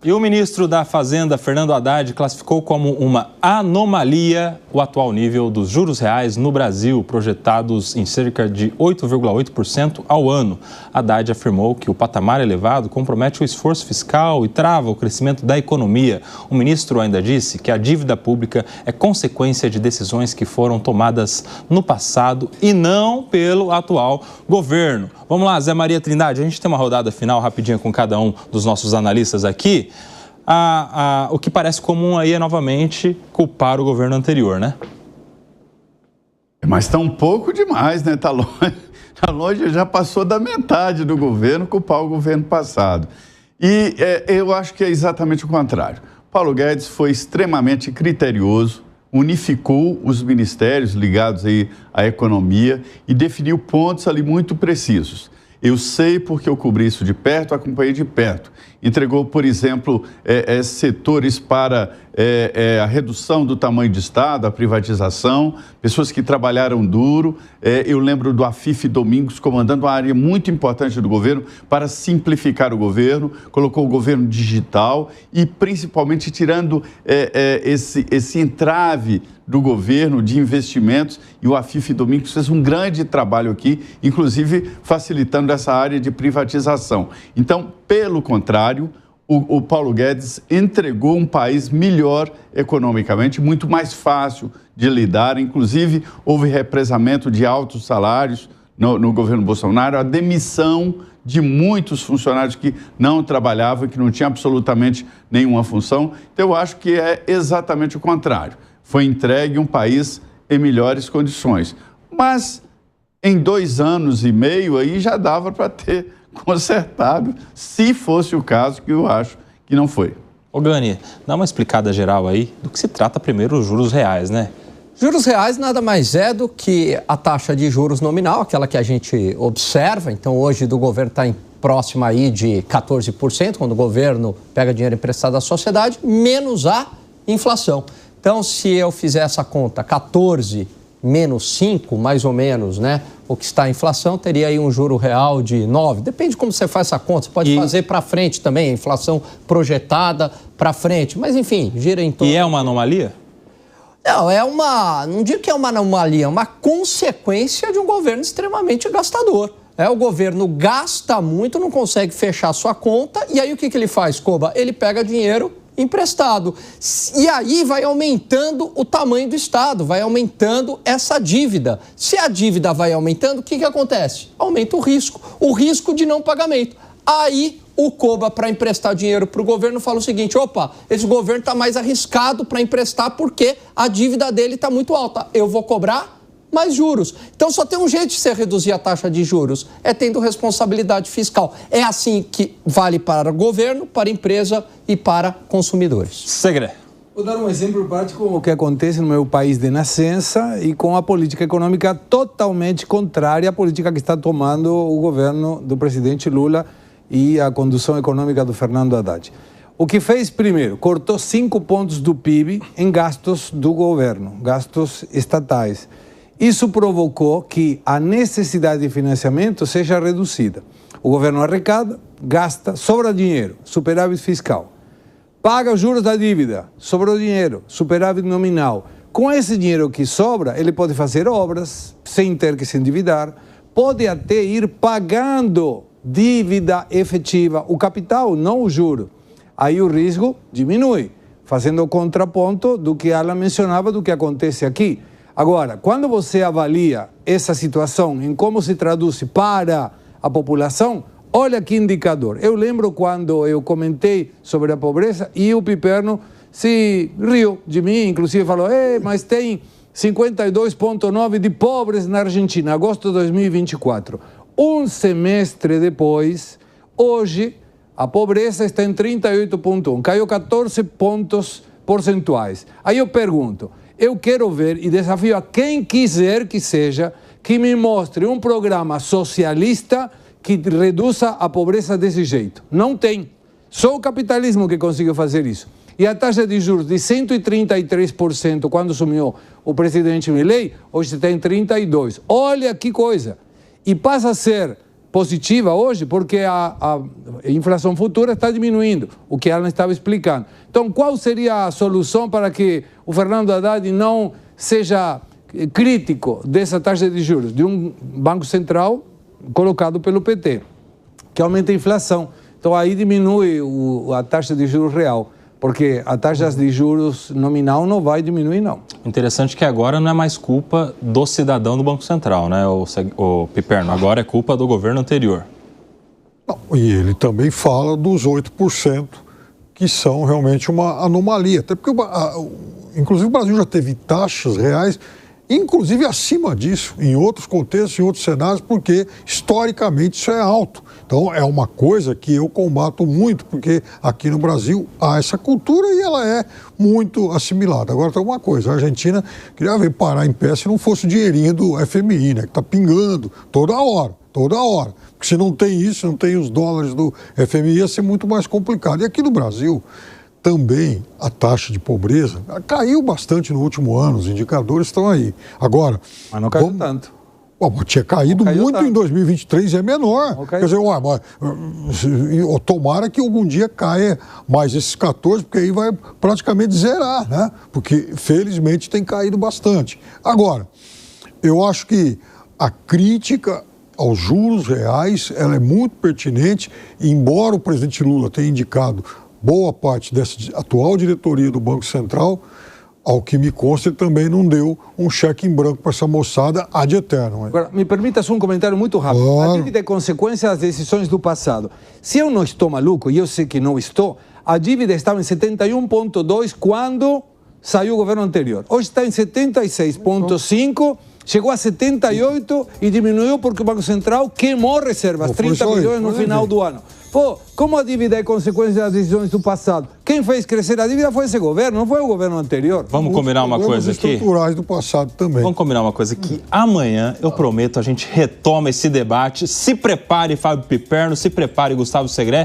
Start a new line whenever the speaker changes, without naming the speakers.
E o ministro da Fazenda, Fernando Haddad, classificou como uma anomalia o atual nível dos juros reais no Brasil, projetados em cerca de 8,8% ao ano. Haddad afirmou que o patamar elevado compromete o esforço fiscal e trava o crescimento da economia. O ministro ainda disse que a dívida pública é consequência de decisões que foram tomadas no passado e não pelo atual governo. Vamos lá, Zé Maria Trindade, a gente tem uma rodada final rapidinha com cada um dos nossos analistas aqui. O que parece comum aí é novamente culpar o governo anterior, né?
Mas está um pouco demais, né? Está longe, já passou da metade do governo culpar o governo passado. E eu acho que é exatamente o contrário. Paulo Guedes foi extremamente criterioso, unificou os ministérios ligados aí à economia e definiu pontos ali muito precisos. Eu sei porque eu cobri isso de perto, acompanhei de perto. Entregou, por exemplo, setores para a redução do tamanho do Estado, a privatização, pessoas que trabalharam duro. Eu lembro do Afif Domingos comandando uma área muito importante do governo para simplificar o governo, colocou o governo digital e principalmente tirando esse entrave do governo de investimentos, e o Afif Domingos fez um grande trabalho aqui, inclusive facilitando essa área de privatização. Então, pelo contrário, o Paulo Guedes entregou um país melhor economicamente, muito mais fácil de lidar, inclusive houve represamento de altos salários no governo Bolsonaro, a demissão de muitos funcionários que não trabalhavam, que não tinham absolutamente nenhuma função. Então, eu acho que é exatamente o contrário. Foi entregue um país em melhores condições. Mas em 2 anos e meio aí já dava para ter consertado, se fosse o caso, que eu acho que não foi.
Ô Gani, dá uma explicada geral aí do que se trata primeiro os juros reais, né?
Juros reais nada mais é do que a taxa de juros nominal, aquela que a gente observa. Então hoje do governo está próxima aí de 14%, quando o governo pega dinheiro emprestado à sociedade, menos a inflação. Então, se eu fizer essa conta, 14 menos 5, mais ou menos, né? O que está a inflação, teria aí um juro real de 9. Depende de como você faz essa conta. Você pode fazer para frente também, a inflação projetada para frente. Mas, enfim, gira em torno...
E é uma anomalia?
Não, não digo que é uma anomalia, é uma consequência de um governo extremamente gastador. O governo gasta muito, não consegue fechar a sua conta, e aí o que ele faz, Koba? Ele pega dinheiro emprestado. E aí vai aumentando o tamanho do Estado, vai aumentando essa dívida. Se a dívida vai aumentando, o que acontece? Aumenta o risco de não pagamento. Aí o Koba, para emprestar dinheiro para o governo, fala o seguinte: opa, esse governo está mais arriscado para emprestar porque a dívida dele está muito alta. Eu vou cobrar mais juros. Então só tem um jeito de você reduzir a taxa de juros, é tendo responsabilidade fiscal. É assim que vale para o governo, para a empresa e para consumidores.
Segre.
Vou dar um exemplo prático com o que acontece no meu país de nascença e com a política econômica totalmente contrária à política que está tomando o governo do presidente Lula e a condução econômica do Fernando Haddad. O que fez primeiro? Cortou 5 pontos do PIB em gastos do governo, gastos estatais. Isso provocou que a necessidade de financiamento seja reduzida. O governo arrecada, gasta, sobra dinheiro, superávit fiscal. Paga os juros da dívida, sobrou dinheiro, superávit nominal. Com esse dinheiro que sobra, ele pode fazer obras sem ter que se endividar, pode até ir pagando dívida efetiva, o capital, não o juro. Aí o risco diminui, fazendo o contraponto do que Alan mencionava, do que acontece aqui. Agora, quando você avalia essa situação em como se traduz para a população, olha que indicador. Eu lembro quando eu comentei sobre a pobreza e o Piperno se riu de mim, inclusive falou: mas tem 52,9 de pobres na Argentina, agosto de 2024. Um semestre depois, hoje, a pobreza está em 38,1, caiu 14 pontos percentuais. Aí eu pergunto, eu quero ver e desafio a quem quiser que seja, que me mostre um programa socialista que reduza a pobreza desse jeito. Não tem. Só o capitalismo que conseguiu fazer isso. E a taxa de juros de 133% quando assumiu o presidente Milei, hoje está em 32%. Olha que coisa. E passa a ser positiva hoje porque a inflação futura está diminuindo, o que Alan estava explicando. Então, qual seria a solução para que o Fernando Haddad não seja crítico dessa taxa de juros de um Banco Central colocado pelo PT, que aumenta a inflação? Então, aí diminui a taxa de juros real, porque a taxa de juros nominal não vai diminuir, não.
Interessante que agora não é mais culpa do cidadão do Banco Central, né, o Piperno? Agora é culpa do governo anterior.
Não, e ele também fala dos 8%, que são realmente uma anomalia. Até porque, inclusive, o Brasil já teve taxas reais, inclusive acima disso, em outros contextos, em outros cenários, porque historicamente isso é alto. Então é uma coisa que eu combato muito, porque aqui no Brasil há essa cultura e ela é muito assimilada. Agora tem uma coisa, a Argentina queria ver parar em pé se não fosse o dinheirinho do FMI, né, que está pingando toda hora. Porque se não tem isso, não tem os dólares do FMI, ia ser muito mais complicado. E aqui no Brasil também a taxa de pobreza caiu bastante no último ano, os indicadores estão aí. Agora,
mas não caiu tanto.
Tinha caído muito tanto. Em 2023, é menor. Quer dizer, tomara que algum dia caia mais esses 14, porque aí vai praticamente zerar, né? Porque, felizmente, tem caído bastante. Agora, eu acho que a crítica aos juros reais, ela é muito pertinente, embora o presidente Lula tenha indicado boa parte dessa atual diretoria do Banco Central, ao que me consta, ele também não deu um cheque em branco para essa moçada ad eternum.
Agora, me permita só um comentário muito rápido. Claro. A dívida é consequência das decisões do passado. Se eu não estou maluco, e eu sei que não estou, a dívida estava em 71,2 quando saiu o governo anterior. Hoje está em 76,5, chegou a 78 e diminuiu porque o Banco Central queimou reservas, 30 milhões no final do ano. Pô, como a dívida é consequência das decisões do passado? Quem fez crescer a dívida foi esse governo, não foi o governo anterior.
Vamos combinar uma coisa aqui?
Estruturais do passado também.
Vamos combinar uma coisa aqui. Amanhã, eu prometo, a gente retoma esse debate. Se prepare, Fábio Piperno, se prepare, Gustavo Segré.